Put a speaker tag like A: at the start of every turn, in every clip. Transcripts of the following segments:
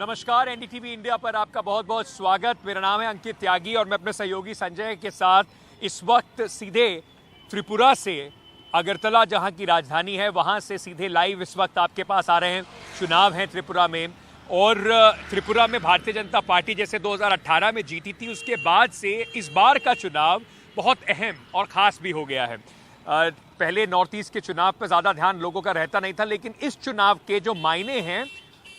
A: नमस्कार, NDTV India पर आपका बहुत बहुत स्वागत। मेरा नाम है अंकित त्यागी और मैं अपने सहयोगी संजय के साथ इस वक्त सीधे त्रिपुरा से अगरतला, जहां की राजधानी है, वहां से सीधे लाइव इस वक्त आपके पास आ रहे हैं। चुनाव है त्रिपुरा में और त्रिपुरा में भारतीय जनता पार्टी जैसे 2018 में जीती थी, उसके बाद से इस बार का चुनाव बहुत अहम और ख़ास भी हो गया है। पहले नॉर्थ ईस्ट के चुनाव पर ज़्यादा ध्यान लोगों का रहता नहीं था, लेकिन इस चुनाव के जो मायने हैं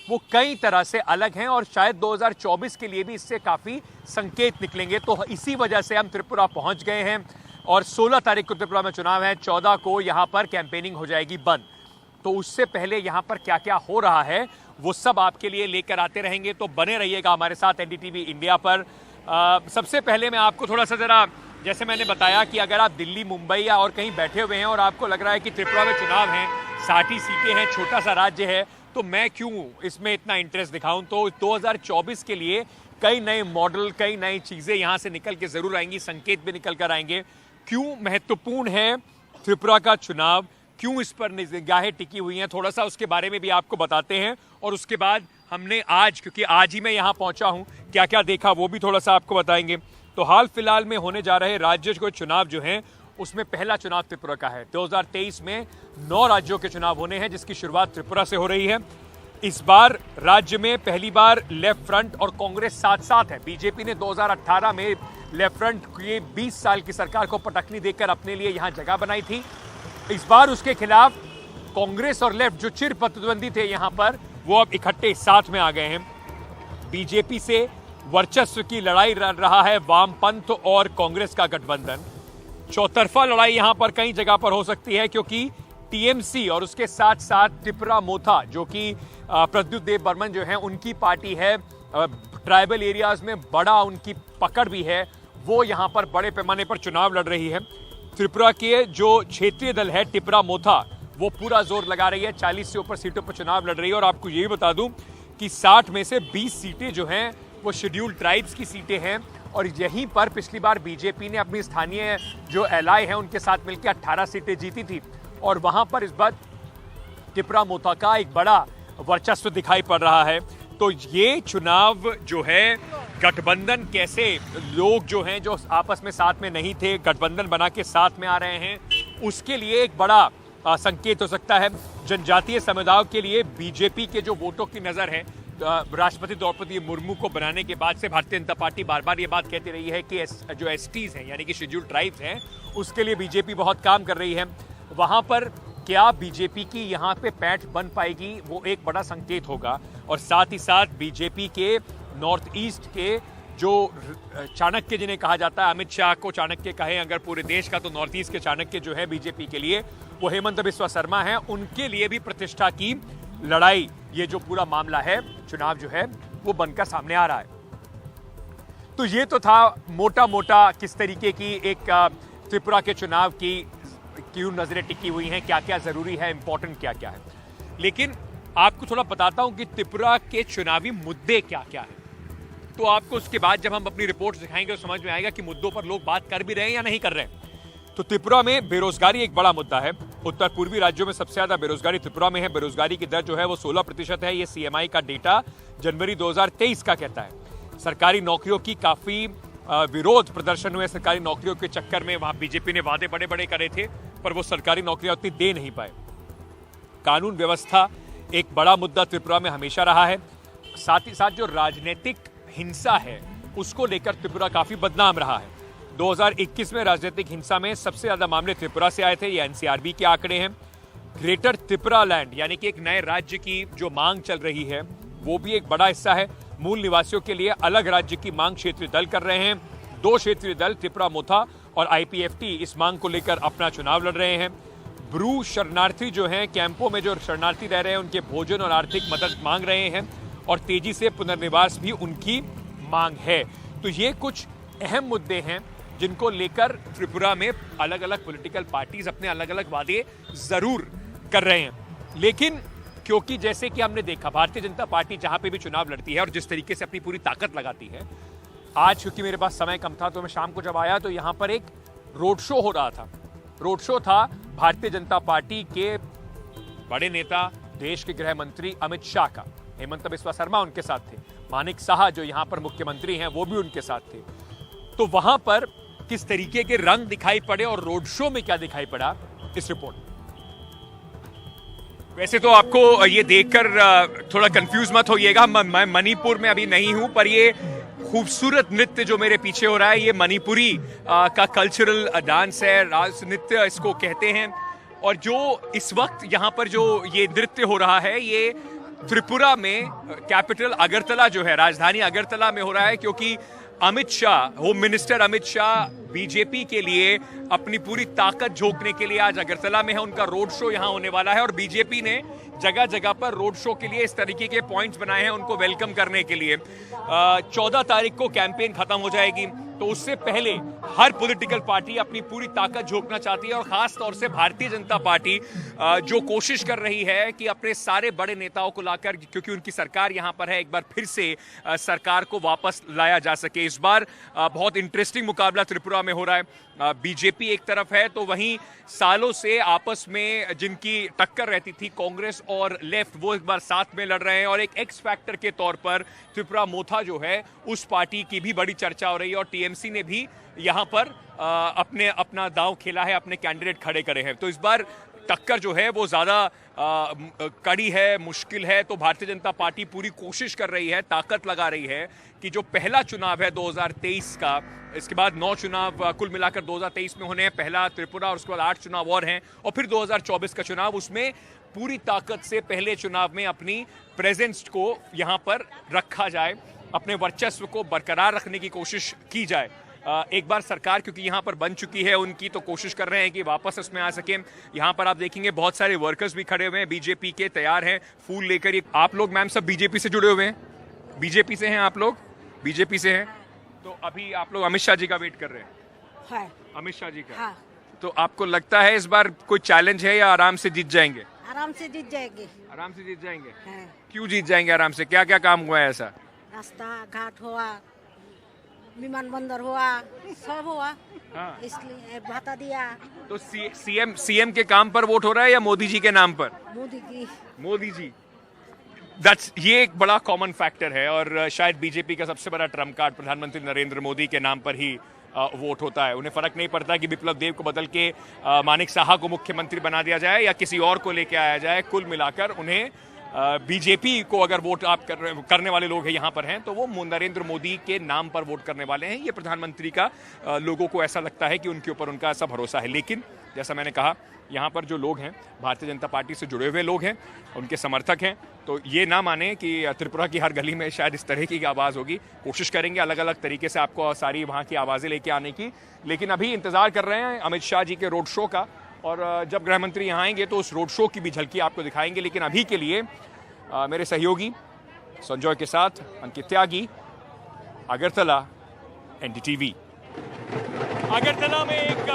A: वो कई तरह से अलग हैं और शायद 2024 के लिए भी इससे काफ़ी संकेत निकलेंगे। तो इसी वजह से हम त्रिपुरा पहुंच गए हैं और 16 तारीख को त्रिपुरा में चुनाव है, 14 को यहाँ पर कैंपेनिंग हो जाएगी बंद। तो उससे पहले यहाँ पर क्या क्या हो रहा है वो सब आपके लिए लेकर आते रहेंगे, तो बने रहिएगा हमारे साथ एनडीटीवी इंडिया पर। सबसे पहले मैं आपको थोड़ा सा ज़रा, जैसे मैंने बताया कि अगर आप दिल्ली, मुंबई या और कहीं बैठे हुए हैं और आपको लग रहा है कि त्रिपुरा में चुनाव हैं, 60 ही सीटें हैं, छोटा सा राज्य है, तो मैं क्यों इसमें इतना इंटरेस्ट दिखाऊं। तो 2024 के लिए कई नए मॉडल, कई नई चीज़ें यहाँ से निकल के ज़रूर आएंगी, संकेत भी निकल कर आएंगे। क्यों महत्वपूर्ण है त्रिपुरा का चुनाव, क्यों इस पर निगाहें टिकी हुई हैं, थोड़ा सा उसके बारे में भी आपको बताते हैं। और उसके बाद हमने आज, क्योंकि आज ही मैं यहाँ पहुँचा हूँ, क्या क्या देखा वो भी थोड़ा सा आपको बताएंगे। तो हाल फिलहाल में होने जा रहे राज्य के चुनाव जो हैं, उसमें पहला चुनाव त्रिपुरा का है। 2023 में 9 राज्यों के चुनाव होने हैं, जिसकी शुरुआत त्रिपुरा से हो रही है। इस बार राज्य में पहली बार लेफ्ट फ्रंट और कांग्रेस साथ साथ है। बीजेपी ने 2018 में लेफ्ट फ्रंट की 20 साल की सरकार को पटकनी देकर अपने लिए यहां जगह बनाई थी। इस बार उसके खिलाफ कांग्रेस और लेफ्ट जो चिर प्रतिद्वंदी थे यहां पर, वो अब इकट्ठे साथ में आ गए हैं। बीजेपी से वर्चस्व की लड़ाई लड़ रहा है वामपंथ और कांग्रेस का गठबंधन। चौतरफा लड़ाई यहां पर कई जगह पर हो सकती है, क्योंकि टीएमसी और उसके साथ साथ त्रिपुरा मोथा, जो कि प्रद्युत देव बर्मन जो है उनकी पार्टी है, ट्राइबल एरियाज में बड़ा उनकी पकड़ भी है, वो यहां पर बड़े पैमाने पर चुनाव लड़ रही है। त्रिपुरा के जो क्षेत्रीय दल है त्रिपुरा मोथा, वो पूरा जोर लगा रही है, 40 से ऊपर सीटों पर चुनाव लड़ रही है। और आपको ये भी बता दूं कि 60 में से 20 सीटें जो हैं वो शेड्यूल्ड ट्राइब्स की सीटें हैं। और यहीं पर पिछली बार बीजेपी ने अपनी स्थानीय जो एलाय है उनके साथ मिलकर 18 सीटें जीती थी, और वहां पर इस बार त्रिपुरा मोथा का एक बड़ा वर्चस्व दिखाई पड़ रहा है। तो ये चुनाव जो है, गठबंधन कैसे लोग जो हैं जो आपस में साथ में नहीं थे, गठबंधन बना के साथ में आ रहे हैं, उसके लिए एक बड़ा संकेत हो सकता है। जनजातीय समुदायों के लिए बीजेपी के जो वोटों की नजर है, राष्ट्रपति द्रौपदी मुर्मू को बनाने के बाद से भारतीय जनता पार्टी बार बार ये बात कहती रही है कि जो एसटीज हैं, यानी कि शेड्यूल्ड ट्राइब्स हैं, उसके लिए बीजेपी बहुत काम कर रही है। वहां पर क्या बीजेपी की यहाँ पे पैठ बन पाएगी, वो एक बड़ा संकेत होगा। और साथ ही साथ बीजेपी के नॉर्थ ईस्ट के जो चाणक्य जिन्हें कहा जाता है, अमित शाह को चाणक्य कहें अगर पूरे देश का, तो नॉर्थ ईस्ट के चाणक्य जो है बीजेपी के लिए, वो हेमंत बिस्वा शर्मा है, उनके लिए भी प्रतिष्ठा की लड़ाई, ये जो पूरा मामला है, चुनाव जो है वो बनकर सामने आ रहा है। तो ये तो था मोटा मोटा किस तरीके की एक त्रिपुरा के चुनाव की क्यों नजरें टिकी हुई हैं, क्या क्या जरूरी है, इंपॉर्टेंट क्या क्या है। लेकिन आपको थोड़ा बताता हूं कि त्रिपुरा के चुनावी मुद्दे क्या क्या है। तो आपको उसके बाद जब हम अपनी रिपोर्ट दिखाएंगे तो समझ में आएगा कि मुद्दों पर लोग बात कर भी रहे हैं या नहीं कर रहे हैं। तो त्रिपुरा में बेरोजगारी एक बड़ा मुद्दा है। उत्तर पूर्वी राज्यों में सबसे ज्यादा बेरोजगारी त्रिपुरा में है। बेरोजगारी की दर जो है वो 16% है। ये सीएमआई का डेटा जनवरी 2023 का कहता है। सरकारी नौकरियों की काफी विरोध प्रदर्शन हुए। सरकारी नौकरियों के चक्कर में वहां बीजेपी ने वादे बड़े बड़े करे थे, पर वो सरकारी नौकरियां उतनी दे नहीं पाए। कानून व्यवस्था एक बड़ा मुद्दा त्रिपुरा में हमेशा रहा है। साथ ही साथ जो राजनीतिक हिंसा है उसको लेकर त्रिपुरा काफी बदनाम रहा है। 2021 में राजनीतिक हिंसा में सबसे ज्यादा मामले त्रिपुरा से आए थे, ये एनसीआरबी के आंकड़े हैं। ग्रेटर त्रिपुरा लैंड यानी कि एक नए राज्य की जो मांग चल रही है, वो भी एक बड़ा हिस्सा है। मूल निवासियों के लिए अलग राज्य की मांग क्षेत्रीय दल कर रहे हैं। 2 क्षेत्रीय दल त्रिपुरा मोथा और आईपीएफटी इस मांग को लेकर अपना चुनाव लड़ रहे हैं। ब्रू शरणार्थी जो हैं, कैंपों में जो शरणार्थी रह रहे हैं, उनके भोजन और आर्थिक मदद मांग रहे हैं और तेजी से पुनर्निवास भी उनकी मांग है। तो ये कुछ अहम मुद्दे हैं जिनको लेकर त्रिपुरा में अलग अलग पॉलिटिकल पार्टीज अपने अलग अलग वादे जरूर कर रहे हैं। लेकिन क्योंकि जैसे कि हमने देखा, भारतीय जनता पार्टी जहां पे भी चुनाव लड़ती है और जिस तरीके से अपनी पूरी ताकत लगाती है, आज क्योंकि मेरे पास समय कम था तो मैं शाम को जब आया तो यहां पर एक रोड शो हो रहा था। रोड शो था भारतीय जनता पार्टी के बड़े नेता, देश के गृह मंत्री अमित शाह का। हेमंत बिस्वा शर्मा उनके साथ थे, मानिक साहा जो यहाँ पर मुख्यमंत्री हैं वो भी उनके साथ थे। तो वहां पर किस तरीके के रंग दिखाई पड़े और रोड शो में क्या दिखाई पड़ा, इस रिपोर्ट। वैसे तो आपको ये देखकर थोड़ा कंफ्यूज मत होइएगा, मैं मणिपुर में अभी नहीं हूं, पर ये खूबसूरत नृत्य जो मेरे पीछे हो रहा है ये मणिपुरी का कल्चरल डांस है, रास नृत्य इसको कहते हैं। और जो इस वक्त यहाँ पर जो ये नृत्य हो रहा है ये त्रिपुरा में कैपिटल अगरतला जो है, राजधानी अगरतला में हो रहा है, क्योंकि Amit Shah, home minister Amit Shah BJP के लिए अपनी पूरी ताकत झोंकने के लिए आज अगरतला में है। उनका रोड शो यहां होने वाला है और बीजेपी ने जगह जगह पर रोड शो के लिए इस तरीके के पॉइंट्स बनाए हैं उनको वेलकम करने के लिए। 14 तारीख को कैंपेन खत्म हो जाएगी, तो उससे पहले हर पॉलिटिकल पार्टी अपनी पूरी ताकत झोंकना चाहती है और खास तौर से भारतीय जनता पार्टी जो कोशिश कर रही है कि अपने सारे बड़े नेताओं को लाकर, क्योंकि उनकी सरकार यहां पर है, एक बार फिर से सरकार को वापस लाया जा सके। इस बार बहुत इंटरेस्टिंग मुकाबला त्रिपुरा में हो रहा है। बीजेपी एक तरफ है तो वहीं सालों से आपस में जिनकी टक्कर रहती थी कांग्रेस और लेफ्ट, वो एक बार साथ में लड़ रहे हैं। और एक एक्स फैक्टर के तौर पर त्रिपुरा मोथा जो है उस पार्टी की भी बड़ी चर्चा हो रही है और टीएमसी ने भी यहां पर अपना दांव खेला है, अपने कैंडिडेट खड़े करे हैं। तो इस बार टक्कर जो है वो ज्यादा कड़ी है, मुश्किल है। तो भारतीय जनता पार्टी पूरी कोशिश कर रही है, ताकत लगा रही है कि जो पहला चुनाव है 2023 का, इसके बाद 9 चुनाव कुल मिलाकर 2023 में होने हैं, पहला त्रिपुरा और उसके बाद 8 चुनाव और हैं, और फिर 2024 का चुनाव, उसमें पूरी ताकत से पहले चुनाव में अपनी प्रेजेंस को यहां पर रखा जाए, अपने वर्चस्व को बरकरार रखने की कोशिश की जाए। एक बार सरकार क्योंकि यहां पर बन चुकी है उनकी, तो कोशिश कर रहे हैं कि वापस इसमें आ सके। यहां पर आप देखेंगे बहुत सारे वर्कर्स भी खड़े हुए हैं, बीजेपी के, तैयार हैं फूल लेकर। आप लोग मैम सब बीजेपी से जुड़े हुए हैं? बीजेपी से हैं आप लोग? बीजेपी से हैं, तो अभी आप लोग अमित शाह जी का वेट कर रहे हैं? अमित शाह जी का।
B: हाँ।
A: तो आपको लगता है इस बार कोई चैलेंज है या आराम से जीत जाएंगे?
B: आराम से जीत जाएंगे।
A: आराम से जीत जाएंगे।
B: हाँ।
A: क्यों जीत जाएंगे आराम से? क्या क्या काम हुआ है ऐसा?
B: रास्ता घाट हुआ, विमान बंदर हुआ, सब हुआ।
A: हाँ।
B: इसलिए भाता दिया।
A: तो सीएम के काम पर वोट हो रहा है या मोदी जी के नाम पर? मोदी जी। ये एक बड़ा कॉमन फैक्टर है और शायद बीजेपी का सबसे बड़ा ट्रम्प कार्ड प्रधानमंत्री नरेंद्र मोदी के नाम पर ही वोट होता है। उन्हें फर्क नहीं पड़ता कि विप्लव देव को बदल के मानिक साहा को मुख्यमंत्री बना दिया जाए या किसी और को लेके आया जाए। कुल मिलाकर उन्हें बीजेपी को अगर वोट आप करने वाले लोग हैं यहाँ पर हैं तो वो नरेंद्र मोदी के नाम पर वोट करने वाले हैं। ये प्रधानमंत्री का लोगों को ऐसा लगता है कि उनके ऊपर उनका ऐसा भरोसा है। लेकिन जैसा मैंने कहा, यहाँ पर जो लोग हैं भारतीय जनता पार्टी से जुड़े हुए लोग हैं, उनके समर्थक हैं, तो ये ना माने कि त्रिपुरा की हर गली में शायद इस तरह की आवाज़ होगी। कोशिश करेंगे अलग अलग तरीके से आपको सारी वहाँ की आवाज़ें लेके आने की, लेकिन अभी इंतज़ार कर रहे हैं अमित शाह जी के रोड शो का, और जब गृह मंत्री यहाँ आएंगे तो उस रोड शो की भी झलकी आपको दिखाएंगे। लेकिन अभी के लिए मेरे सहयोगी संजय के साथ अंकित त्यागी, अगरतला, एनडीटीवी। अगरतला में एक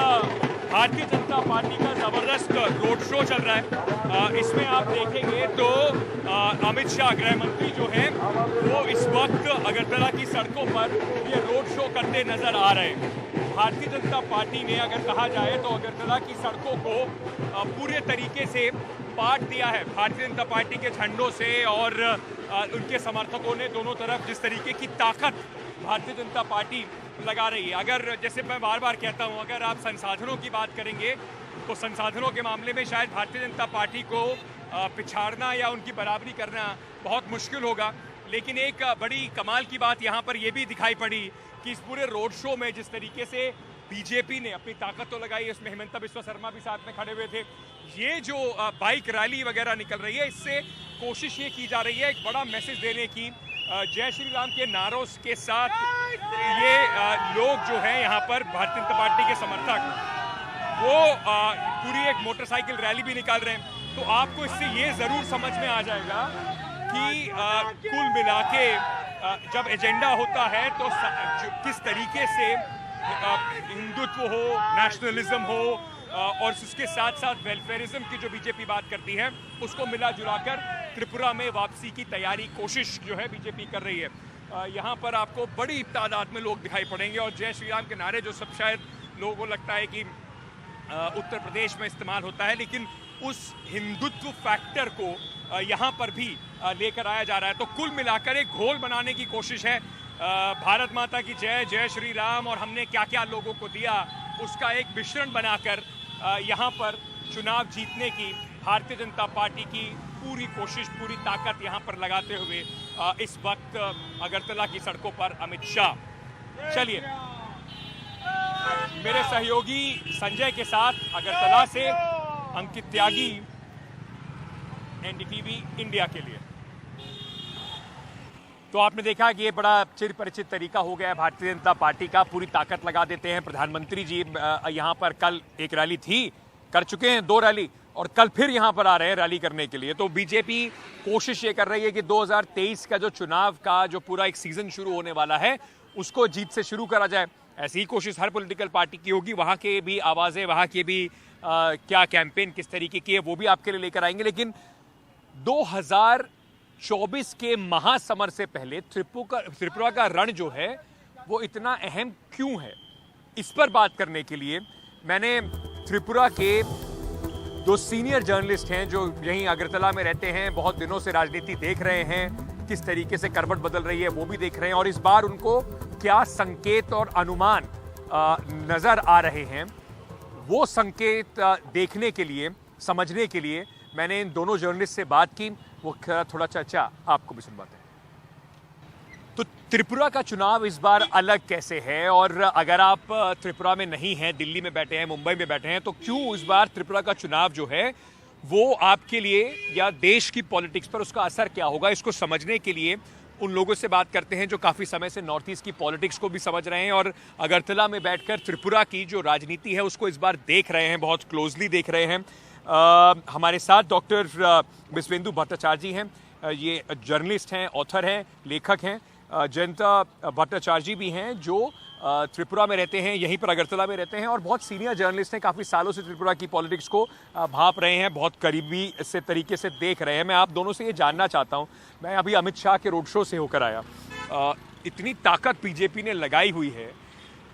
A: भारतीय जनता पार्टी का जबरदस्त रोड शो चल रहा है। इसमें आप देखेंगे तो अमित शाह गृह मंत्री जो हैं वो इस वक्त अगरतला की सड़कों पर ये रोड शो करते नजर आ रहे हैं। भारतीय जनता पार्टी ने अगर कहा जाए तो अगरतला की सड़कों को पूरे तरीके से पाट दिया है भारतीय जनता पार्टी के झंडों से, और उनके समर्थकों ने दोनों तरफ जिस तरीके की ताकत भारतीय जनता पार्टी लगा रही है। अगर जैसे मैं बार बार कहता हूं, अगर आप संसाधनों की बात करेंगे तो संसाधनों के मामले में शायद भारतीय जनता पार्टी को पिछाड़ना या उनकी बराबरी करना बहुत मुश्किल होगा। लेकिन एक बड़ी कमाल की बात यहाँ पर यह भी दिखाई पड़ी कि इस पूरे रोड शो में जिस तरीके से बीजेपी ने अपनी ताकत तो लगाई, इसमें हेमंत बिस्वा शर्मा भी साथ में खड़े हुए थे। ये जो बाइक रैली वगैरह निकल रही है, इससे कोशिश ये की जा रही है एक बड़ा मैसेज देने की। जय श्री राम के नारों के साथ ये लोग जो हैं यहाँ पर भारतीय जनता पार्टी के समर्थक, वो पूरी एक मोटरसाइकिल रैली भी निकाल रहे हैं। तो आपको इससे ये ज़रूर समझ में आ जाएगा कि कुल मिला के जब एजेंडा होता है तो किस तरीके से हिंदुत्व हो, नेशनलिज्म हो, और उसके साथ साथ वेलफेयरिज्म की जो बीजेपी बात करती है उसको मिला जुलाकर त्रिपुरा में वापसी की तैयारी, कोशिश जो है बीजेपी कर रही है। यहाँ पर आपको बड़ी तादाद में लोग दिखाई पड़ेंगे और जय श्री राम के नारे जो सब शायद लोगों को लगता है कि उत्तर प्रदेश में इस्तेमाल होता है, लेकिन उस हिंदुत्व फैक्टर को यहाँ पर भी लेकर आया जा रहा है। तो कुल मिलाकर एक घोल बनाने की कोशिश है। भारत माता की जय, जय श्री राम और हमने क्या क्या लोगों को दिया, उसका एक मिश्रण बनाकर यहाँ पर चुनाव जीतने की भारतीय जनता पार्टी की पूरी कोशिश, पूरी ताकत यहाँ पर लगाते हुए इस वक्त अगरतला की सड़कों पर अमित शाह। चलिए मेरे सहयोगी संजय के साथ अगरतला से अंकित त्यागी, एनडीटीवी इंडिया के लिए। तो आपने देखा कि ये बड़ा चिर परिचित तरीका हो गया है भारतीय जनता पार्टी का, पूरी ताकत लगा देते हैं। प्रधानमंत्री जी यहाँ पर कल एक रैली थी, कर चुके हैं 2 रैली और कल फिर यहाँ पर आ रहे हैं रैली करने के लिए। तो बीजेपी कोशिश ये कर रही है कि 2023 का जो चुनाव का जो पूरा एक सीजन शुरू होने वाला है उसको जीत से शुरू करा जाए। ऐसी ही कोशिश हर पॉलिटिकल पार्टी की होगी। वहाँ के भी आवाज़ें, वहाँ के भी क्या कैंपेन किस तरीके की है वो भी आपके लिए लेकर आएंगे। लेकिन 2024 के महासमर से पहले त्रिपुरा का रण जो है वो इतना अहम क्यों है, इस पर बात करने के लिए मैंने त्रिपुरा के 2 सीनियर जर्नलिस्ट हैं जो यहीं अगरतला में रहते हैं, बहुत दिनों से राजनीति देख रहे हैं, किस तरीके से करवट बदल रही है वो भी देख रहे हैं और इस बार उनको क्या संकेत और अनुमान नजर आ रहे हैं, वो संकेत देखने के लिए, समझने के लिए मैंने इन दोनों जर्नलिस्ट से बात की। वो थोड़ा चर्चा आपको भी सुनवाते हैं। तो त्रिपुरा का चुनाव इस बार अलग कैसे है, और अगर आप त्रिपुरा में नहीं हैं, दिल्ली में बैठे हैं, मुंबई में बैठे हैं, तो क्यों इस बार त्रिपुरा का चुनाव जो है वो आपके लिए या देश की पॉलिटिक्स पर उसका असर क्या होगा, इसको समझने के लिए उन लोगों से बात करते हैं जो काफ़ी समय से नॉर्थ ईस्ट की पॉलिटिक्स को भी समझ रहे हैं और अगरतला में बैठकर त्रिपुरा की जो राजनीति है उसको इस बार देख रहे हैं, बहुत क्लोजली देख रहे हैं। हमारे साथ डॉक्टर विश्वेंदु भट्टाचार्य जी हैं, ये जर्नलिस्ट हैं, ऑथर हैं, लेखक हैं। जयंता भट्टाचार्य जी भी हैं जो त्रिपुरा में रहते हैं, यहीं पर अगरतला में रहते हैं और बहुत सीनियर जर्नलिस्ट हैं, काफ़ी सालों से त्रिपुरा की पॉलिटिक्स को भांप रहे हैं, बहुत करीबी से तरीके से देख रहे हैं। मैं आप दोनों से ये जानना चाहता हूँ, मैं अभी अमित शाह के रोड शो से होकर आया, इतनी ताकत बीजेपी ने लगाई हुई है,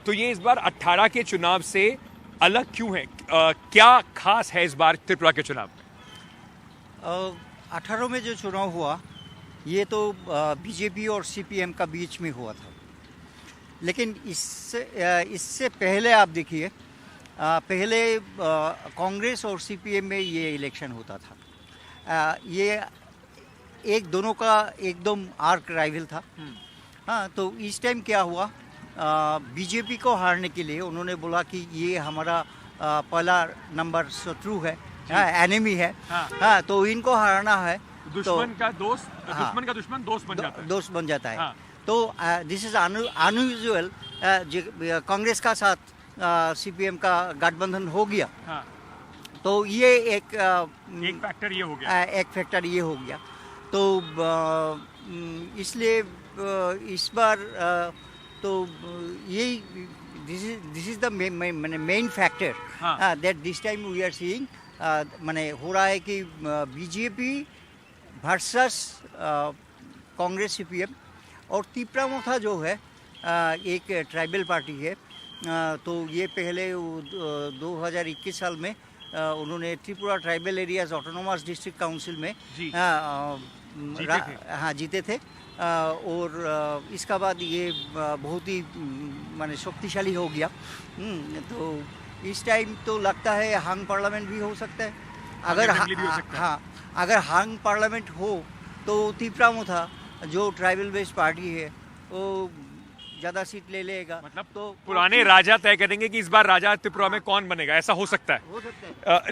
A: तो ये इस बार 18 के चुनाव से अलग क्यों है? क्या खास है इस बार त्रिपुरा के चुनाव?
C: 18 में जो चुनाव हुआ ये तो बीजेपी और सीपीएम का बीच में हुआ था, लेकिन इससे पहले आप देखिए, पहले कांग्रेस और सीपीएम में ये इलेक्शन होता था। ये दोनों का एकदम आर्क राइवल था। हाँ, तो इस टाइम क्या हुआ, बीजेपी को हारने के लिए उन्होंने बोला कि ये हमारा पहला नंबर शत्रु है, एनिमी है। हाँ, तो इनको हराना है।
A: दुश्मन का दोस्त, दुश्मन का दुश्मन दोस्त बन जाता है।
C: हाँ। तो दिस इज अनयूजुअल। कांग्रेस का साथ सीपीएम का गठबंधन हो गया।
A: हाँ।
C: तो ये एक
A: फैक्टर ये हो गया।
C: तो इसलिए इस बार तो यही this is the main factor that this time we are seeing. माने हो रहा है कि बीजेपी वर्सेस कांग्रेस सीपीएम, और तीसरा मोथा जो है एक ट्राइबल पार्टी है। तो ये पहले 2021 साल में उन्होंने Tripura tribal areas autonomous district council में जीते थे। और इसका बाद ये बहुत ही माने शक्तिशाली हो गया। तो इस टाइम तो लगता है हांग पार्लियामेंट भी हो सकता है। अगर हांग पार्लियामेंट हो तो त्रिपुरा में था जो ट्राइबल बेस्ड पार्टी है वो ज़्यादा सीट ले लेगा।
A: मतलब तो पुराने राजा तय करेंगे कि इस बार राजा त्रिपुरा में कौन बनेगा, ऐसा हो सकता है।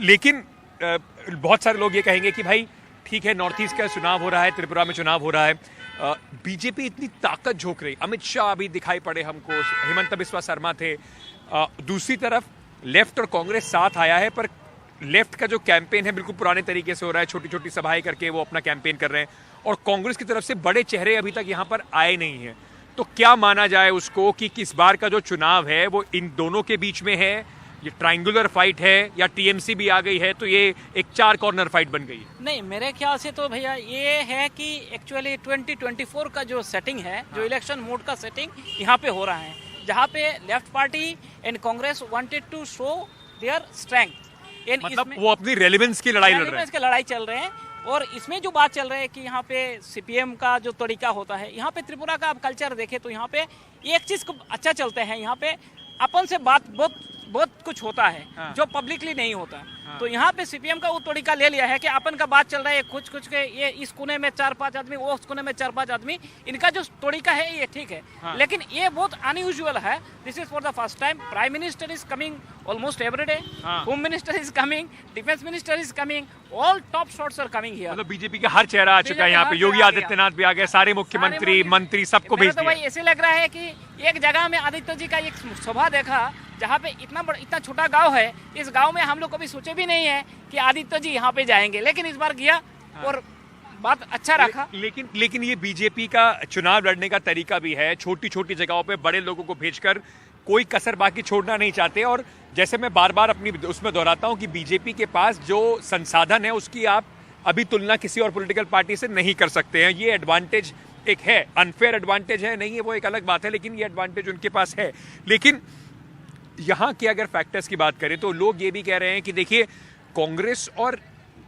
A: लेकिन बहुत सारे लोग ये कहेंगे कि भाई ठीक है, नॉर्थ ईस्ट का चुनाव हो रहा है, त्रिपुरा में चुनाव हो रहा है, बीजेपी इतनी ताकत झोंक रही, अमित शाह अभी दिखाई पड़े हमको, हेमंत बिस्वा शर्मा थे, दूसरी तरफ लेफ्ट और कांग्रेस साथ आया है, पर लेफ्ट का जो कैंपेन है बिल्कुल पुराने तरीके से हो रहा है, छोटी छोटी सभाएं करके वो अपना कैंपेन कर रहे हैं, और कांग्रेस की तरफ से बड़े चेहरे अभी तक यहाँ पर आए नहीं हैं। तो क्या माना जाए उसको कि इस बार का जो चुनाव है वो इन दोनों के बीच में है, ये ट्रायंगुलर फाइट है, या टीएमसी भी आ गई है तो ये एक 4 कॉर्नर फाइट बन गई है?
D: नहीं, मेरे ख्याल से तो भैया ये है कि एक्चुअली 2024 का जो सेटिंग है, जो इलेक्शन मोड का सेटिंग यहाँ पे हो रहा है, जहाँ पे left party and Congress wanted to show their strength.
A: मतलब वो अपनी रेलेवेंस की लड़ाई लड़ रहे हैं,
D: लड़ाई चल रहे हैं। और इसमें जो बात चल रही है कि यहाँ पे सीपीएम का जो तरीका होता है, यहाँ पे त्रिपुरा का आप कल्चर देखें तो यहाँ पे एक चीज को अच्छा चलते हैं, यहाँ पे अपन से बात बहुत कुछ होता है जो पब्लिकली नहीं होता। तो यहाँ पे सीपीएम का वो तरीका ले लिया है कि अपन का बात चल रहा है कुछ के, ये इस कोने में 4-5 आदमी, वो उस कोने में 4-5 आदमी, इनका जो तरीका है ये ठीक है। लेकिन ये बहुत अनयूजुअल है। This is for the first time. Prime minister is coming almost every day, home minister is coming, defence minister is coming, all top shots are coming here.
A: मतलब बीजेपी का हर चेहरा आ चुका है यहाँ पे, योगी आदित्यनाथ भी आ गए, सारे मुख्यमंत्री मंत्री सबको भेज
D: तो
A: दिया।
D: भाई ऐसे लग रहा है कि एक जगह में आदित्य जी का एक सभा देखा जहाँ पे इतना छोटा गांव है, इस गांव में हम लोग कभी सोचे भी नहीं है कि आदित्य जी यहाँ पे जाएंगे, लेकिन इस बार गया और बात अच्छा रखा।
A: लेकिन ये बीजेपी का चुनाव लड़ने का तरीका भी है, छोटी छोटी जगहों पे बड़े लोगों को भेजकर कोई कसर बाकी छोड़ना नहीं चाहते। और जैसे मैं बार बार अपनी उसमें दोहराता हूं कि बीजेपी के पास जो संसाधन है उसकी आप अभी तुलना किसी और पॉलिटिकल पार्टी से नहीं कर सकते हैं। ये एडवांटेज एक है, अनफेयर एडवांटेज है नहीं है वो एक अलग बात है, लेकिन ये एडवांटेज उनके पास है। लेकिन यहाँ के अगर फैक्टर्स की बात करें तो लोग ये भी कह रहे हैं कि देखिए कांग्रेस और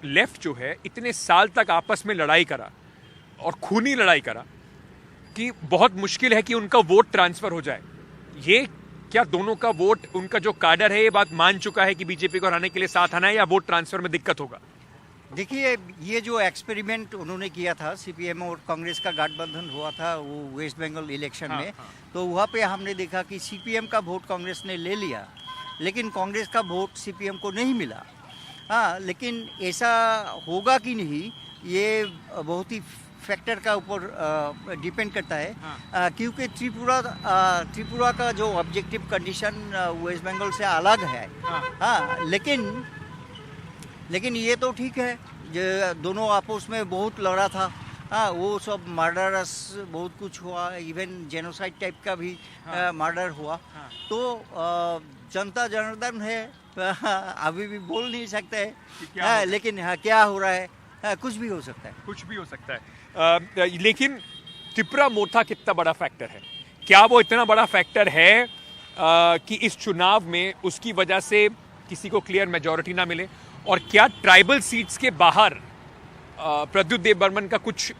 A: लेफ्ट जो है इतने साल तक आपस में लड़ाई करा और खूनी लड़ाई करा कि बहुत मुश्किल है कि उनका वोट ट्रांसफर हो जाए। ये क्या दोनों का वोट, उनका जो काडर है ये बात मान चुका है कि बीजेपी को हराने के लिए साथ आना है या वोट ट्रांसफर में दिक्कत होगा?
C: देखिए, ये जो एक्सपेरिमेंट उन्होंने किया था, सीपीएम और कांग्रेस का गठबंधन हुआ था वो वेस्ट बंगाल इलेक्शन में, तो वहाँ पे हमने देखा कि सीपीएम का वोट कांग्रेस ने ले लिया, लेकिन कांग्रेस का वोट सीपीएम को नहीं मिला। हाँ, लेकिन ऐसा होगा कि नहीं ये बहुत ही फैक्टर का ऊपर डिपेंड करता है। क्योंकि त्रिपुरा का जो ऑब्जेक्टिव कंडीशन वेस्ट बंगाल से अलग है। हाँ, लेकिन ये तो ठीक है, जो दोनों आपस में बहुत लड़ा था। हाँ, वो सब मर्डरस बहुत कुछ हुआ, इवन जेनोसाइड टाइप का भी मर्डर हुआ। तो जनता जनार्दन है, अभी भी बोल नहीं सकते हैं, लेकिन क्या हो रहा है, कुछ भी हो सकता है,
A: कुछ भी हो सकता है। लेकिन त्रिपुरा मोथा कितना बड़ा फैक्टर है? क्या वो इतना बड़ा फैक्टर है कि इस चुनाव में उसकी वजह से किसी को क्लियर मेजॉरिटी ना मिले? और क्या ट्राइबल सीट्स के बाहर प्रद्युत देव बर्मन का कुछ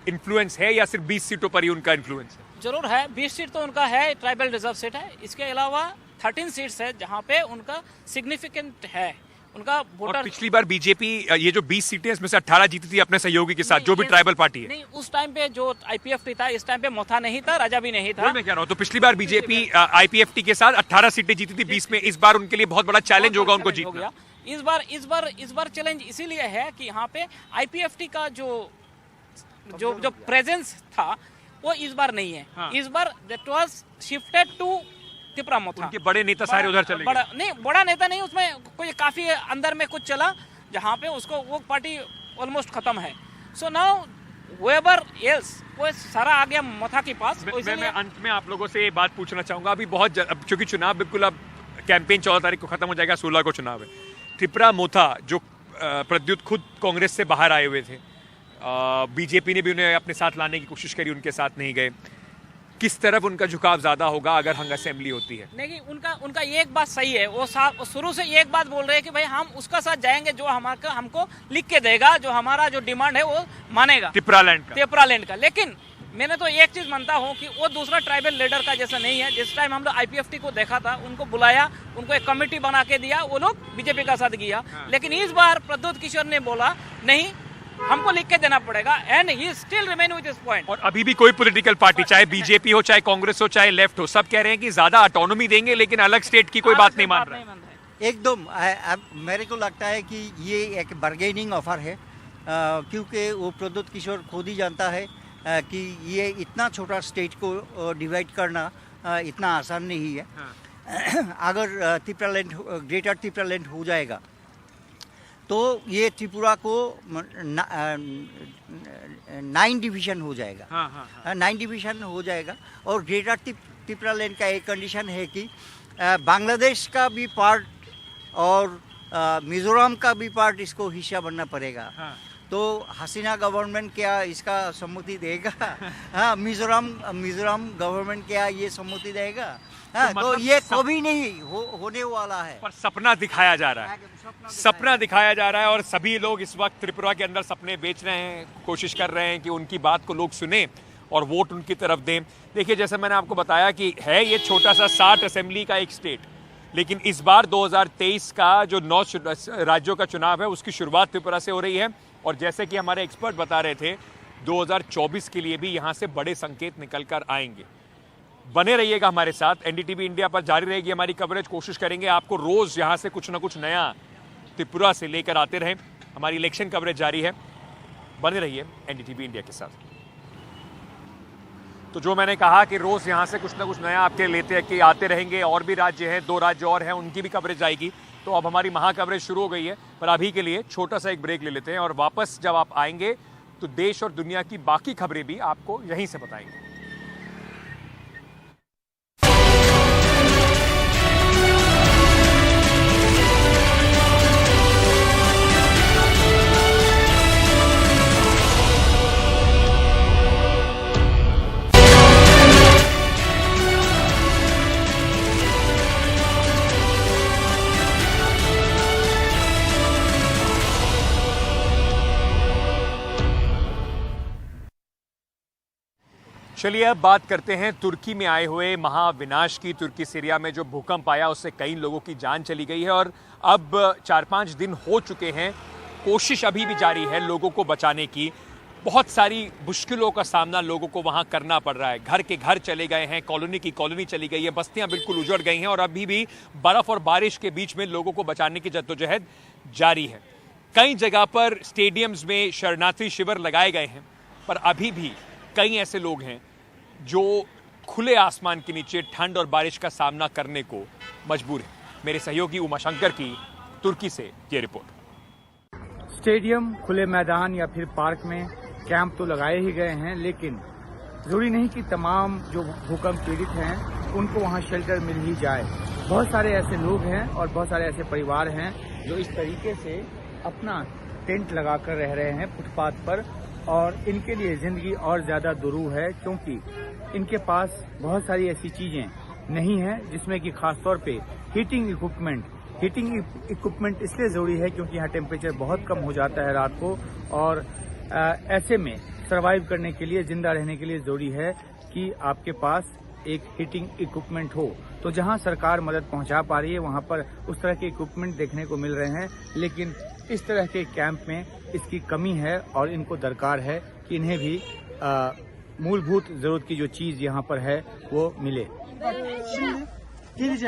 A: इन्फ्लुएंस है या सिर्फ 20 सीटों पर ही उनका इन्फ्लुएंस है?
D: जरूर है, 20 सीट तो उनका है, ट्राइबल रिजर्व सीट है। इसके अलावा 13 सीट्स है जहां पे उनका सिग्निफिकेंट है उनका वोटर।
A: पिछली बार बीजेपी ये जो 20 सीटें इसमें से 18 जीती थी अपने सहयोगी के साथ, जो भी ट्राइबल पार्टी है।
D: नहीं, उस टाइम पे जो आईपीएफटी था, इस टाइम पे मोथा नहीं था, राजा भी नहीं था।
A: मैं कह रहा हूँ, तो पिछली बार बीजेपी आईपीएफटी के साथ 18 सीटें जीती थी 20 में। इस बार उनके लिए बहुत बड़ा चैलेंज होगा उनको जीतना।
D: इस बार चैलेंज इसीलिए है कि यहाँ पे आईपीएफटी का जो प्रेजेंस था वो इस बार नहीं है। इस बार that was shifted to Tripura Motha.
A: उनके बड़े नेता सारे उधर चले गए।
D: बड़ा नेता नहीं, उसमें कोई काफी अंदर में कुछ चला जहाँ पे उसको वो पार्टी ऑलमोस्ट खत्म है। सो नाउ whoever else, वो सारा आ गया मोथा के पास।
A: मैं अंत में आप लोगों से ये बात पूछना चाहूंगा, अभी बहुत चूंकि चुनाव बिल्कुल अब कैंपेन 14 तारीख को खत्म हो जाएगा, 16 को चुनाव है। त्रिपुरा मोथा जो प्रद्युत खुद कांग्रेस से बाहर आए हुए थे, बीजेपी ने भी उन्हें अपने साथ लाने की कोशिश करी, उनके साथ नहीं गए। किस तरफ उनका झुकाव ज्यादा होगा अगर हंग असेंबली होती है?
D: नहीं, उनका एक बात सही है, वो शुरू से एक बात बोल रहे हैं कि भाई हम उसका साथ जाएंगे जो हमको लिख के देगा, जो हमारा जो डिमांड है वो मानेगा, त्रिपुरा लैंड का। लेकिन मैंने तो एक चीज मानता हूँ कि वो दूसरा ट्राइबल लीडर का जैसा नहीं है। जिस टाइम हम लोग आईपीएफटी को देखा था, उनको बुलाया, उनको एक कमेटी बना के दिया, वो लोग बीजेपी का साथ गया। लेकिन इस बार प्रद्युत किशोर ने बोला नहीं, हमको लिख के देना पड़ेगा, and he still remain with this point.
A: और अभी भी कोई पॉलिटिकल पार्टी, चाहे बीजेपी हो, चाहे कांग्रेस हो, चाहे लेफ्ट हो, सब कह रहे हैं कि ज्यादा ऑटोनॉमी देंगे, लेकिन अलग स्टेट की कोई बात नहीं मान रहे।
C: एकदम मेरे को लगता है कि ये एक बार्गेनिंग ऑफर है, क्योंकि वो प्रद्युत किशोर खुद ही जानता है कि ये इतना छोटा स्टेट को डिवाइड करना इतना आसान नहीं है। अगर ग्रेटर त्रिपुरा लैंड हो जाएगा तो ये त्रिपुरा को 9 डिवीजन हो जाएगा। 9 डिवीजन हो जाएगा। और ग्रेटर त्रिपुरा लैंड का एक कंडीशन है कि बांग्लादेश का भी पार्ट और मिजोरम का भी पार्ट इसको हिस्सा बनना पड़ेगा। तो हसीना गवर्नमेंट क्या इसका सम्मति देगा? हाँ, मिजोरम गवर्नमेंट क्या ये सम्मति देगा? हाँ, तो
A: मतलब
C: ये कभी नहीं होने वाला है।
A: पर सपना दिखाया जा रहा है, सपना दिखाया जा रहा है और सभी लोग इस वक्त त्रिपुरा के अंदर सपने बेच रहे हैं, कोशिश कर रहे हैं कि उनकी बात को लोग सुने और वोट उनकी तरफ दें। देखिए, जैसे मैंने आपको बताया कि है ये छोटा सा 60 असेंबली का एक स्टेट, लेकिन इस बार 2023 का जो 9 राज्यों का चुनाव है उसकी शुरुआत त्रिपुरा से हो रही है। और जैसे कि हमारे एक्सपर्ट बता रहे थे, 2024 के लिए भी यहाँ से बड़े संकेत निकल कर आएंगे। बने रहिएगा हमारे साथ, एनडीटीवी इंडिया पर जारी रहेगी हमारी कवरेज। कोशिश करेंगे आपको रोज यहाँ से कुछ ना कुछ नया त्रिपुरा से लेकर आते रहें। हमारी इलेक्शन कवरेज जारी है, बने रहिए एनडीटीवी इंडिया के साथ। तो जो मैंने कहा कि रोज यहाँ से कुछ ना कुछ नया आपके लेते हैं कि आते रहेंगे। और भी राज्य हैं, 2 राज्य और हैं, उनकी भी कवरेज आएगी। तो अब हमारी महा कवरेज शुरू हो गई है, पर अभी के लिए छोटा सा एक ब्रेक ले लेते हैं और वापस जब आप आएंगे तो देश और दुनिया की बाकी खबरें भी आपको यहीं से बताएंगे। चलिए अब बात करते हैं तुर्की में आए हुए महाविनाश की। तुर्की सीरिया में जो भूकंप आया उससे कई लोगों की जान चली गई है और अब 4-5 दिन हो चुके हैं। कोशिश अभी भी जारी है लोगों को बचाने की। बहुत सारी मुश्किलों का सामना लोगों को वहां करना पड़ रहा है। घर के घर चले गए हैं, कॉलोनी की कॉलोनी चली गई है, बस्तियां बिल्कुल उजड़ गई हैं और अभी भी बर्फ और बारिश के बीच में लोगों को बचाने की जद्दोजहद जारी है। कई जगह पर स्टेडियम्स में शरणार्थी शिविर लगाए गए हैं, पर अभी भी कई ऐसे लोग हैं जो खुले आसमान के नीचे ठंड और बारिश का सामना करने को मजबूर है। मेरे सहयोगी उमाशंकर की तुर्की से ये रिपोर्ट।
E: स्टेडियम, खुले मैदान या फिर पार्क में कैंप तो लगाए ही गए हैं, लेकिन जरूरी नहीं कि तमाम जो भूकंप पीड़ित हैं उनको वहां शेल्टर मिल ही जाए। बहुत सारे ऐसे लोग हैं और बहुत सारे ऐसे परिवार हैं जो इस तरीके से अपना टेंट लगाकर रह रहे हैं फुटपाथ पर, और इनके लिए जिंदगी और ज्यादा दुरूह है क्योंकि इनके पास बहुत सारी ऐसी चीजें नहीं हैं जिसमें कि खासतौर पे हीटिंग इक्विपमेंट इसलिए जरूरी है क्योंकि यहाँ टेम्परेचर बहुत कम हो जाता है रात को, और ऐसे में सरवाइव करने के लिए, जिंदा रहने के लिए जरूरी है कि आपके पास एक हीटिंग इक्विपमेंट हो। तो जहां सरकार मदद पहुंचा पा रही है वहां पर उस तरह के इक्विपमेंट देखने को मिल रहे हैं, लेकिन इस तरह के कैंप में इसकी कमी है और इनको दरकार है कि इन्हें भी मूलभूत जरूरत की जो चीज यहाँ पर है वो मिले। इस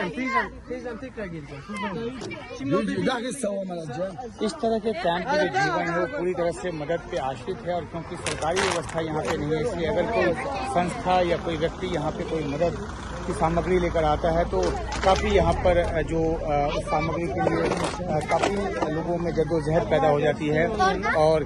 E: तरह के कैंप में जो जीवन है वो पूरी तरह से मदद पे आश्रित है, और क्योंकि सरकारी व्यवस्था यहाँ पे नहीं है, इसलिए अगर कोई संस्था या कोई व्यक्ति यहाँ पे कोई मदद की सामग्री लेकर आता है तो काफी यहाँ पर जो उस सामग्री के लिए काफी लोगों में जद्दोजहद पैदा हो जाती है। और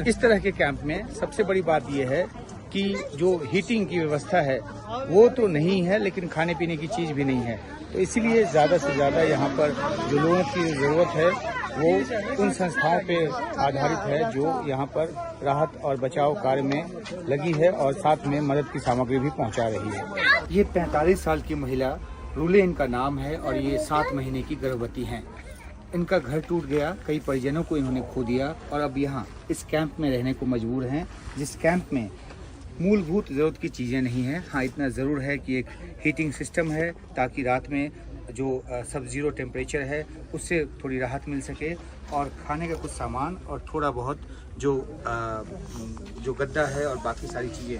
E: इस तरह के कैंप में सबसे बड़ी बात यह है कि जो हीटिंग की व्यवस्था है वो तो नहीं है, लेकिन खाने पीने की चीज भी नहीं है। तो इसीलिए ज्यादा से ज्यादा यहाँ पर जो लोगों की जरूरत है वो उन संस्थाओं पे आधारित है जो यहाँ पर राहत और बचाव कार्य में लगी है और साथ में मदद की सामग्री भी पहुँचा रही है। ये 45 साल की महिला रूले इनका नाम है और ये 7 महीने की गर्भवती हैं। इनका घर टूट गया, कई परिजनों को इन्होंने खो दिया और अब यहाँ इस कैंप में रहने को मजबूर हैं, जिस कैंप में मूलभूत ज़रूरत की चीज़ें नहीं हैं। हाँ, इतना ज़रूर है कि एक हीटिंग सिस्टम है ताकि रात में जो सब ज़ीरो टेम्परेचर है उससे थोड़ी राहत मिल सके, और खाने का कुछ सामान और थोड़ा बहुत जो गद्दा है और बाकी सारी चीज़ें।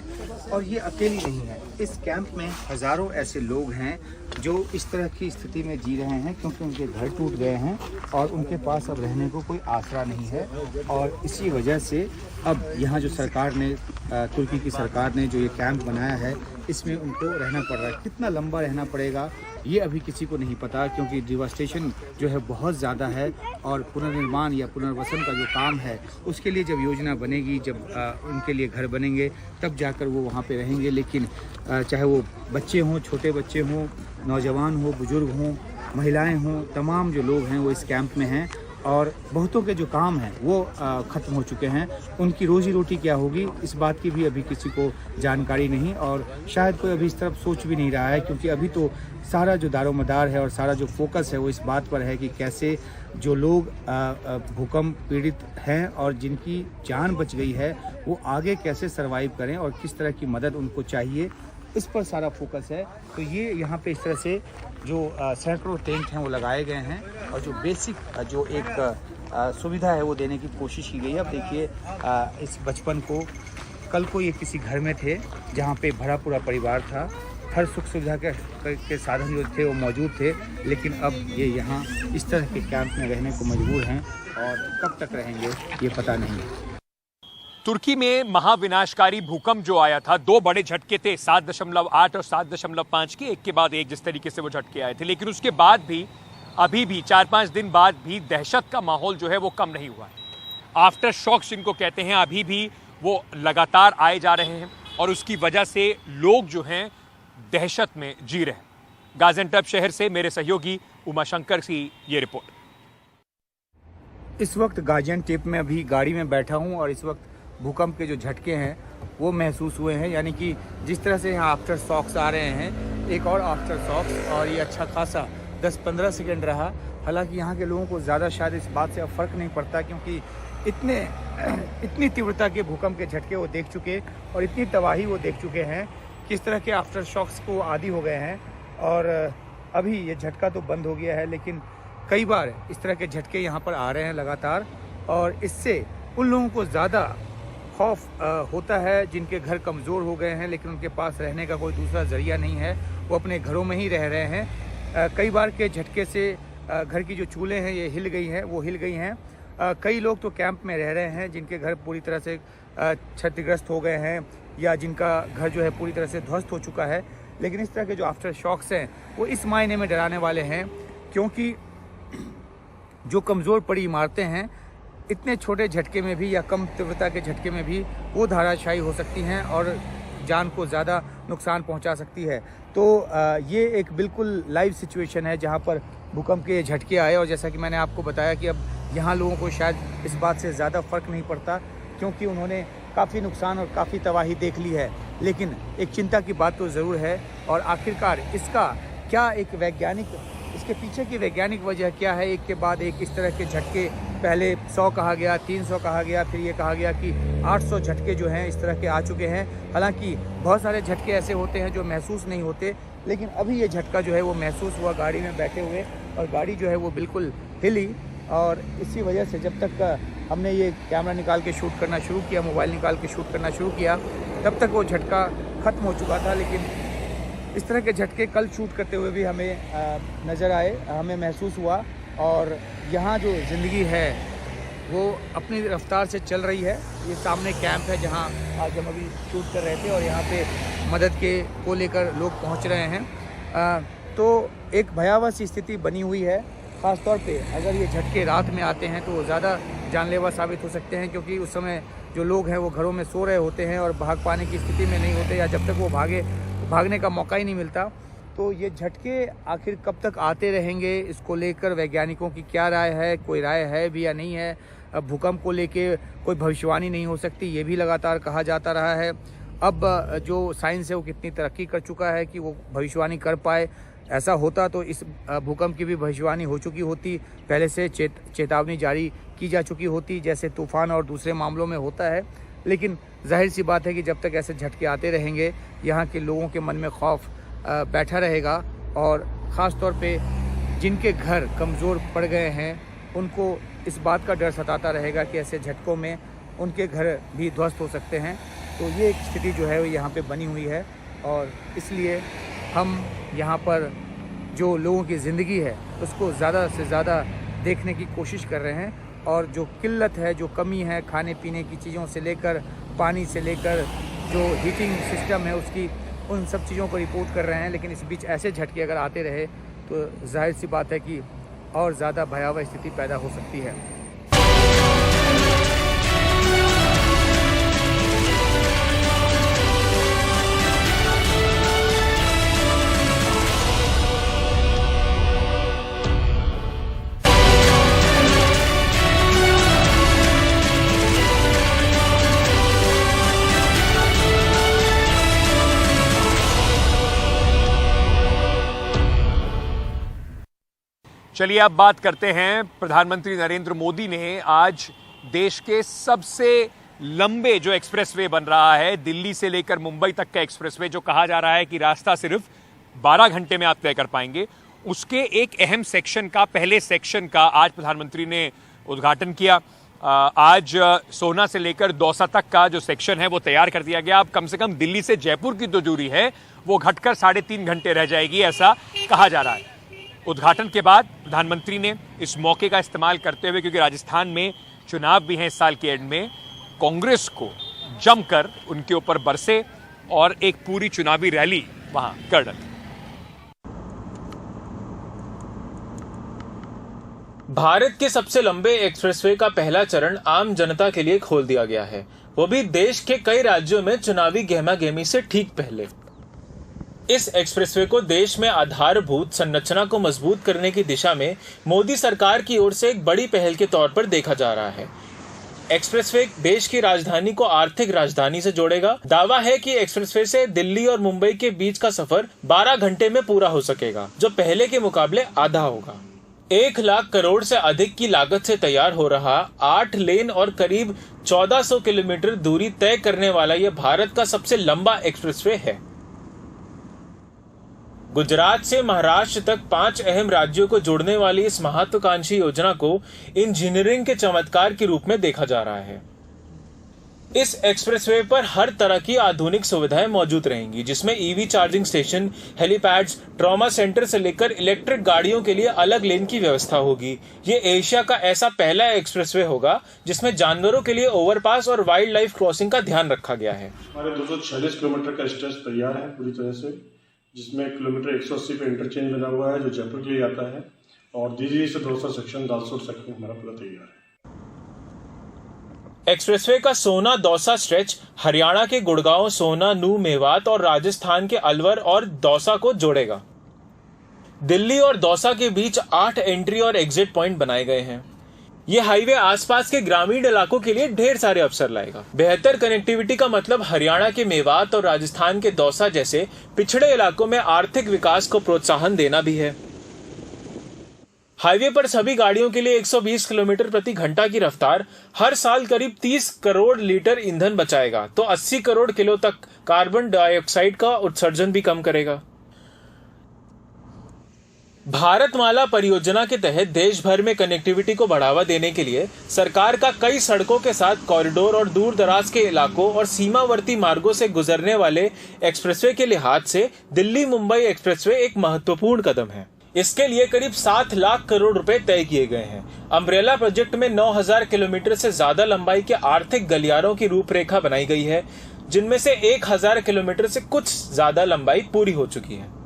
E: और ये अकेली नहीं है, इस कैंप में हज़ारों ऐसे लोग हैं जो इस तरह की स्थिति में जी रहे हैं क्योंकि उनके घर टूट गए हैं और उनके पास अब रहने को कोई आसरा नहीं है। और इसी वजह से अब यहाँ जो सरकार ने, तुर्की की सरकार ने जो ये कैंप बनाया है, इसमें उनको रहना पड़ रहा है। कितना लंबा रहना पड़ेगा ये अभी किसी को नहीं पता, क्योंकि डिवास्टेशन जो है बहुत ज़्यादा है और पुनर्निर्माण या पुनर्वसन का जो काम है उसके लिए जब योजना बनेगी, जब उनके लिए घर बनेंगे, तब जाकर वो वहाँ पे रहेंगे। लेकिन चाहे वो बच्चे हों, छोटे बच्चे हों, नौजवान हो, बुजुर्ग हों, महिलाएं हों, तमाम जो लोग हैं वो इस कैंप में हैं और बहुतों के जो काम हैं वो ख़त्म हो चुके हैं। उनकी रोजी रोटी क्या होगी इस बात की भी अभी किसी को जानकारी नहीं, और शायद कोई अभी इस तरफ सोच भी नहीं रहा है, क्योंकि अभी तो सारा जो दारोमदार है और सारा जो फोकस है वो इस बात पर है कि कैसे जो लोग भूकंप पीड़ित हैं और जिनकी जान बच गई है वो आगे कैसे सरवाइव करें और किस तरह की मदद उनको चाहिए, इस पर सारा फोकस है। तो ये यहाँ पे इस तरह से जो सैकड़ों टेंट हैं वो लगाए गए हैं और जो बेसिक जो एक सुविधा है वो देने की कोशिश की गई है। अब देखिए इस बचपन को, कल को ये किसी घर में थे जहाँ पे भरा पूरा परिवार था, हर सुख सुविधा के साधन जो थे वो मौजूद थे, लेकिन अब ये यहाँ इस तरह के कैंप में रहने को मजबूर हैं और कब तक रहेंगे ये पता नहीं है।
A: तुर्की में महाविनाशकारी भूकंप जो आया था, 2 बड़े झटके थे, 7.8 और 7.5 के, एक के बाद एक जिस तरीके से वो झटके आए थे, लेकिन उसके बाद भी अभी भी 4-5 दिन बाद भी दहशत का माहौल जो है वो कम नहीं हुआ है। आफ्टर शॉक्स जिनको कहते हैं अभी भी वो लगातार आए जा रहे हैं और उसकी वजह से लोग जो हैं दहशत में जी रहे हैं। गाजियाबाद शहर से मेरे सहयोगी उमाशंकर की ये रिपोर्ट।
E: इस वक्त गाजियाबाद में अभी गाड़ी में बैठा हूँ और इस वक्त भूकंप के जो झटके हैं वो महसूस हुए हैं, यानी कि जिस तरह से यहाँ आफ्टर शॉक्स आ रहे हैं, एक और आफ्टर शॉक्स, और ये अच्छा खासा 10-15 सेकंड रहा। हालांकि यहाँ के लोगों को ज़्यादा शायद इस बात से अब फ़र्क नहीं पड़ता, क्योंकि इतनी तीव्रता के भूकंप के झटके वो देख चुके और इतनी तबाही वो देख चुके हैं कि इस तरह के आफ्टर शॉक्स को आदी हो गए हैं। और अभी ये झटका तो बंद हो गया है, लेकिन कई बार इस तरह के झटके यहाँ पर आ रहे हैं लगातार, और इससे उन लोगों को ज़्यादा खौफ होता है जिनके घर कमज़ोर हो गए हैं लेकिन उनके पास रहने का कोई दूसरा ज़रिया नहीं है, वो अपने घरों में ही रह रहे हैं। कई बार के झटके से घर की जो चूल्हे हैं ये हिल गई हैं। कई लोग तो कैंप में रह रहे हैं जिनके घर पूरी तरह से क्षतिग्रस्त हो गए हैं या जिनका घर जो है पूरी तरह से ध्वस्त हो चुका है। लेकिन इस तरह के जो आफ्टर शॉक्स हैं वो इस मायने में डराने वाले हैं, क्योंकि जो कमज़ोर पड़ी इमारतें हैं इतने छोटे झटके में भी या कम तीव्रता के झटके में भी वो धाराशायी हो सकती हैं और जान को ज़्यादा नुकसान पहुंचा सकती है। तो ये एक बिल्कुल लाइव सिचुएशन है जहां पर भूकंप के झटके आए, और जैसा कि मैंने आपको बताया कि अब यहाँ लोगों को शायद इस बात से ज़्यादा फ़र्क नहीं पड़ता, क्योंकि उन्होंने काफ़ी नुकसान और काफ़ी तबाही देख ली है। लेकिन एक चिंता की बात तो ज़रूर है, और आखिरकार इसका क्या एक इसके पीछे की वैज्ञानिक वजह क्या है? एक के बाद एक इस तरह के झटके, पहले 100 कहा गया, 300 कहा गया, फिर ये कहा गया कि 800 झटके जो हैं इस तरह के आ चुके हैं। हालांकि बहुत सारे झटके ऐसे होते हैं जो महसूस नहीं होते, लेकिन अभी ये झटका जो है वो महसूस हुआ गाड़ी में बैठे हुए, और गाड़ी जो है वो बिल्कुल हिली। और इसी वजह से जब तक हमने ये कैमरा निकाल के शूट करना शुरू किया, मोबाइल निकाल के शूट करना शुरू किया, तब तक वो झटका ख़त्म हो चुका था। लेकिन इस तरह के झटके कल शूट करते हुए भी हमें नज़र आए, हमें महसूस हुआ। और यहाँ जो ज़िंदगी है वो अपनी रफ्तार से चल रही है। ये सामने कैंप है जहाँ आज हम अभी शूट कर रहे थे, और यहाँ पे मदद को लेकर लोग पहुँच रहे हैं। तो एक भयावह सी स्थिति बनी हुई है। ख़ास तौर पे अगर ये झटके रात में आते हैं तो वो ज़्यादा जानलेवा साबित हो सकते हैं, क्योंकि उस समय जो लोग हैं वो घरों में सो रहे होते हैं और भाग पाने की स्थिति में नहीं होते, या जब तक वो भागने का मौका ही नहीं मिलता। तो ये झटके आखिर कब तक आते रहेंगे, इसको लेकर वैज्ञानिकों की क्या राय है, कोई राय है भी या नहीं है? अब भूकंप को लेके कोई भविष्यवाणी नहीं हो सकती, ये भी लगातार कहा जाता रहा है। अब जो साइंस है वो कितनी तरक्की कर चुका है कि वो भविष्यवाणी कर पाए। ऐसा होता तो इस भूकंप की भी भविष्यवाणी हो चुकी होती, पहले से चेतावनी जारी की जा चुकी होती, जैसे तूफान और दूसरे मामलों में होता है। लेकिन जाहिर सी बात है कि जब तक ऐसे झटके आते रहेंगे, यहाँ के लोगों के मन में खौफ बैठा रहेगा, और ख़ास तौर पे जिनके घर कमज़ोर पड़ गए हैं उनको इस बात का डर सताता रहेगा कि ऐसे झटकों में उनके घर भी ध्वस्त हो सकते हैं। तो ये एक स्थिति जो है वो यहाँ पे बनी हुई है, और इसलिए हम यहाँ पर जो लोगों की ज़िंदगी है उसको ज़्यादा से ज़्यादा देखने की कोशिश कर रहे हैं, और जो किल्लत है, जो कमी है खाने पीने की चीज़ों से लेकर, पानी से लेकर, जो हीटिंग सिस्टम है उसकी, उन सब चीज़ों को रिपोर्ट कर रहे हैं। लेकिन इस बीच ऐसे झटके अगर आते रहे तो जाहिर सी बात है कि और ज़्यादा भयावह स्थिति पैदा हो सकती है।
A: चलिए अब बात करते हैं, प्रधानमंत्री नरेंद्र मोदी ने आज देश के सबसे लंबे जो एक्सप्रेसवे बन रहा है, दिल्ली से लेकर मुंबई तक का एक्सप्रेसवे, जो कहा जा रहा है कि रास्ता सिर्फ 12 घंटे में आप तय कर पाएंगे, उसके एक अहम सेक्शन का, पहले सेक्शन का आज प्रधानमंत्री ने उद्घाटन किया। आज सोहना से लेकर दौसा तक का जो सेक्शन है वो तैयार कर दिया गया। अब कम से कम दिल्ली से जयपुर की जो दूरी है वो घटकर 3.5 घंटे रह जाएगी, ऐसा कहा जा रहा है। उद्घाटन के बाद प्रधानमंत्री ने इस मौके का इस्तेमाल करते हुए, क्योंकि राजस्थान में चुनाव भी हैं इस साल के एंड में, कांग्रेस को जमकर उनके ऊपर बरसे और एक पूरी चुनावी रैली वहां कर डाली।
F: भारत के सबसे लंबे एक्सप्रेसवे का पहला चरण आम जनता के लिए खोल दिया गया है, वो भी देश के कई राज्यों में चुनावी गहमागहमी से ठीक पहले। इस एक्सप्रेसवे को देश में आधारभूत संरचना को मजबूत करने की दिशा में मोदी सरकार की ओर से एक बड़ी पहल के तौर पर देखा जा रहा है। एक्सप्रेसवे देश की राजधानी को आर्थिक राजधानी से जोड़ेगा। दावा है कि एक्सप्रेसवे से दिल्ली और मुंबई के बीच का सफर 12 घंटे में पूरा हो सकेगा, जो पहले के मुकाबले आधा होगा। 1 लाख करोड़ से अधिक की लागत से तैयार हो रहा 8 लेन और करीब 1400 किलोमीटर दूरी तय करने वाला यह भारत का सबसे लंबा एक्सप्रेसवे है। गुजरात से महाराष्ट्र तक 5 अहम राज्यों को जोड़ने वाली इस महत्वाकांक्षी योजना को इंजीनियरिंग के चमत्कार के रूप में देखा जा रहा है। इस एक्सप्रेसवे पर हर तरह की आधुनिक सुविधाएं मौजूद रहेंगी, जिसमें EV charging station, helipads, trauma centre से लेकर इलेक्ट्रिक गाड़ियों के लिए अलग लेन की व्यवस्था होगी। ये एशिया का ऐसा पहला एक्सप्रेसवे होगा जिसमें जानवरों के लिए ओवरपास और वाइल्ड लाइफ क्रॉसिंग का ध्यान रखा गया है।
G: हमारे 246 किलोमीटर का स्ट्रेच तैयार है पूरी तरह से, जिसमें किलोमीटर 180 पे इंटरचेंज बना हुआ है जो जयपुर के लिए आता है, और दिल्ली से दौसा सेक्शन, दालसोट सेक्शन हमारा पूरा तैयार है।
F: एक्सप्रेसवे का सोहना दौसा स्ट्रेच हरियाणा के गुड़गांव, सोहना, नूह, मेवात और राजस्थान के अलवर और दौसा को जोड़ेगा। दिल्ली और दौसा के बीच 8 एंट्री और एग्जिट पॉइंट बनाए गए हैं। यह हाईवे आसपास के ग्रामीण इलाकों के लिए ढेर सारे अवसर लाएगा। बेहतर कनेक्टिविटी का मतलब हरियाणा के मेवात और राजस्थान के दौसा जैसे पिछड़े इलाकों में आर्थिक विकास को प्रोत्साहन देना भी है। हाईवे पर सभी गाड़ियों के लिए 120 किलोमीटर प्रति घंटा की रफ्तार हर साल करीब 30 करोड़ लीटर ईंधन बचाएगा, तो 80 करोड़ किलो तक कार्बन डाइऑक्साइड का उत्सर्जन भी कम करेगा। भारतमाला परियोजना के तहत देश भर में कनेक्टिविटी को बढ़ावा देने के लिए सरकार का कई सड़कों के साथ कॉरिडोर और दूर दराज के इलाकों और सीमावर्ती मार्गों से गुजरने वाले एक्सप्रेसवे के लिहाज से दिल्ली मुंबई एक्सप्रेसवे एक महत्वपूर्ण कदम है। इसके लिए करीब 7 लाख करोड़ रुपए तय किए गए हैं। अम्ब्रेला प्रोजेक्ट में 9000 किलोमीटर से ज्यादा लंबाई के आर्थिक गलियारों की रूपरेखा बनाई गई है, जिनमें से 1000 किलोमीटर से कुछ ज्यादा लंबाई पूरी हो चुकी है।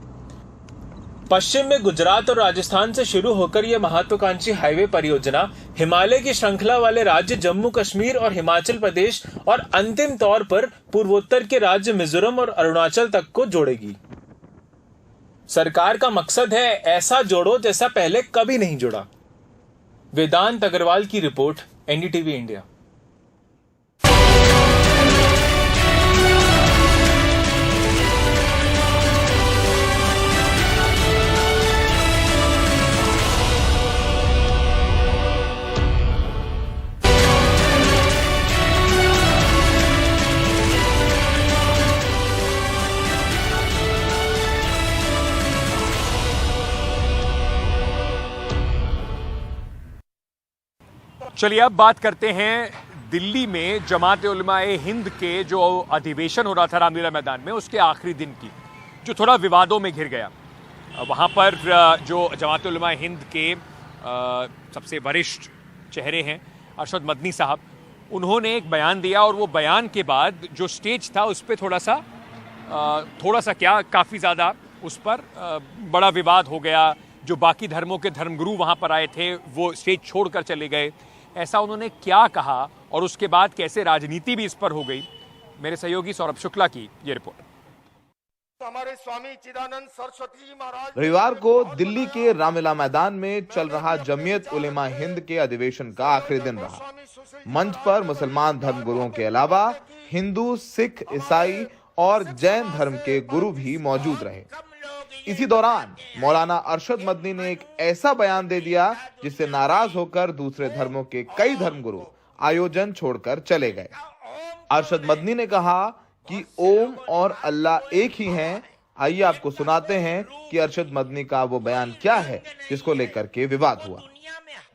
F: पश्चिम में गुजरात और राजस्थान से शुरू होकर यह महत्वाकांक्षी हाईवे परियोजना हिमालय की श्रृंखला वाले राज्य जम्मू कश्मीर और हिमाचल प्रदेश और अंतिम तौर पर पूर्वोत्तर के राज्य मिजोरम और अरुणाचल तक को जोड़ेगी। सरकार का मकसद है ऐसा जोड़ो जैसा पहले कभी नहीं जुड़ा। वेदांत अग्रवाल की रिपोर्ट, एनडीटीवी इंडिया।
A: चलिए अब बात करते हैं दिल्ली में जमात-ए-उलमा-ए-हिंद के जो अधिवेशन हो रहा था रामलीला मैदान में, उसके आखिरी दिन की, जो थोड़ा विवादों में घिर गया। वहाँ पर जो जमात-ए-उलमा-ए-हिंद के सबसे वरिष्ठ चेहरे हैं अरशद मदनी साहब, उन्होंने एक बयान दिया और वो बयान के बाद जो स्टेज था उस पर थोड़ा सा क्या काफ़ी ज़्यादा उस पर बड़ा विवाद हो गया। जो बाकी धर्मों के धर्मगुरु वहाँ पर आए थे वो स्टेज छोड़कर चले गए। ऐसा उन्होंने क्या कहा और उसके बाद कैसे राजनीति भी इस पर हो गई, मेरे सहयोगी सौरभ शुक्ला की ये रिपोर्ट।
H: हमारे स्वामी चिदानंद सरस्वती जी महाराज
I: रविवार को दिल्ली के रामलीला मैदान में चल रहा जमीयत उलेमा हिंद के अधिवेशन का आखिरी दिन रहा। मंच पर मुसलमान धर्मगुरुओं के अलावा हिंदू, सिख, ईसाई और जैन धर्म के गुरु भी मौजूद रहे। इसी दौरान मौलाना अरशद मदनी ने एक ऐसा बयान दे दिया जिससे नाराज होकर दूसरे धर्मों के कई धर्मगुरु आयोजन छोड़कर चले गए। अरशद मदनी ने कहा कि ओम और अल्लाह एक ही हैं। आइए आपको सुनाते हैं कि अरशद मदनी का वो बयान क्या है जिसको लेकर के विवाद हुआ।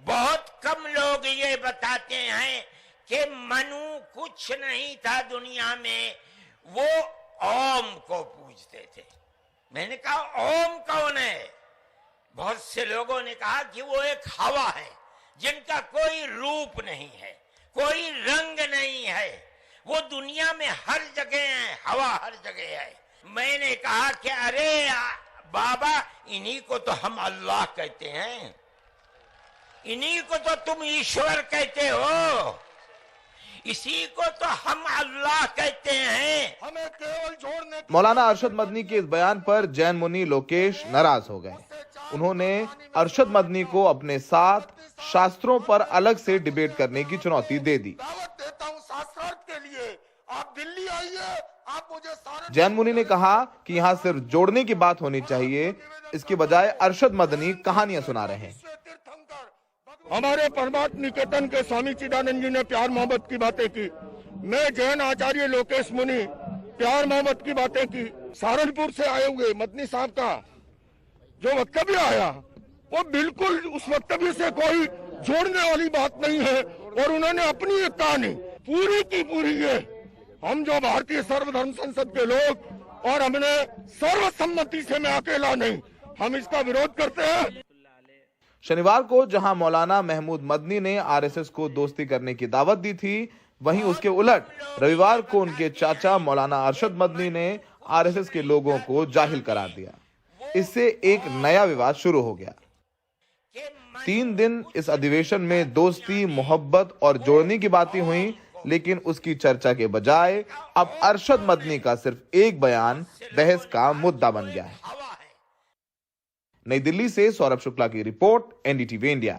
J: बहुत कम लोग ये बताते हैं कि मनु कुछ नहीं था दुनिया में, वो ओम को पूजते थे। मैंने कहा ओम कौन है? बहुत से लोगों ने कहा कि वो एक हवा है जिनका कोई रूप नहीं है, कोई रंग नहीं है, वो दुनिया में हर जगह है, हवा हर जगह है। मैंने कहा कि अरे बाबा, इन्हीं को तो हम अल्लाह कहते हैं, इन्हीं को तो तुम ईश्वर कहते हो, इसी को तो हम अल्लाह कहते हैं।
H: हमें केवल जोड़ने
I: मौलाना अरशद मदनी के इस बयान पर जैन मुनि लोकेश नाराज हो गए। उन्होंने अरशद मदनी को अपने साथ शास्त्रों पर अलग से डिबेट करने की चुनौती दे दी।
H: दावत देता हूं शास्त्रार्थ के लिए, आप दिल्ली आइए, आप मुझे सारे।
I: जैन मुनि ने कहा कि यहाँ सिर्फ जोड़ने की बात होनी चाहिए, इसके बजाय अरशद मदनी कहानियां सुना रहे हैं।
H: हमारे परमात्म निकेतन के स्वामी चिदानंद जी ने प्यार मोहब्बत की बातें की, मैं जैन आचार्य लोकेश मुनि प्यार मोहब्बत की बातें की। सहारनपुर से आए हुए मदनी साहब का जो वक्तव्य आया, वो बिल्कुल उस वक्तव्य से कोई जोड़ने वाली बात नहीं है, और उन्होंने अपनी एक कहानी पूरी की पूरी है। हम जो भारतीय सर्वधर्म संसद के लोग, और हमने सर्वसम्मति से, मैं अकेला नहीं, हम इसका विरोध करते हैं।
I: शनिवार को जहां मौलाना महमूद मदनी ने आरएसएस को दोस्ती करने की दावत दी थी, वहीं उसके उलट रविवार को उनके चाचा मौलाना अरशद मदनी ने आरएसएस के लोगों को जाहिल करार दिया। इससे एक नया विवाद शुरू हो गया। 3 दिन इस अधिवेशन में दोस्ती, मोहब्बत और जोड़ने की बातें हुई, लेकिन उसकी चर्चा के बजाय अब अरशद मदनी का सिर्फ एक बयान बहस का मुद्दा बन गया है। नई दिल्ली से सौरभ शुक्ला की रिपोर्ट, एनडीटीवी इंडिया।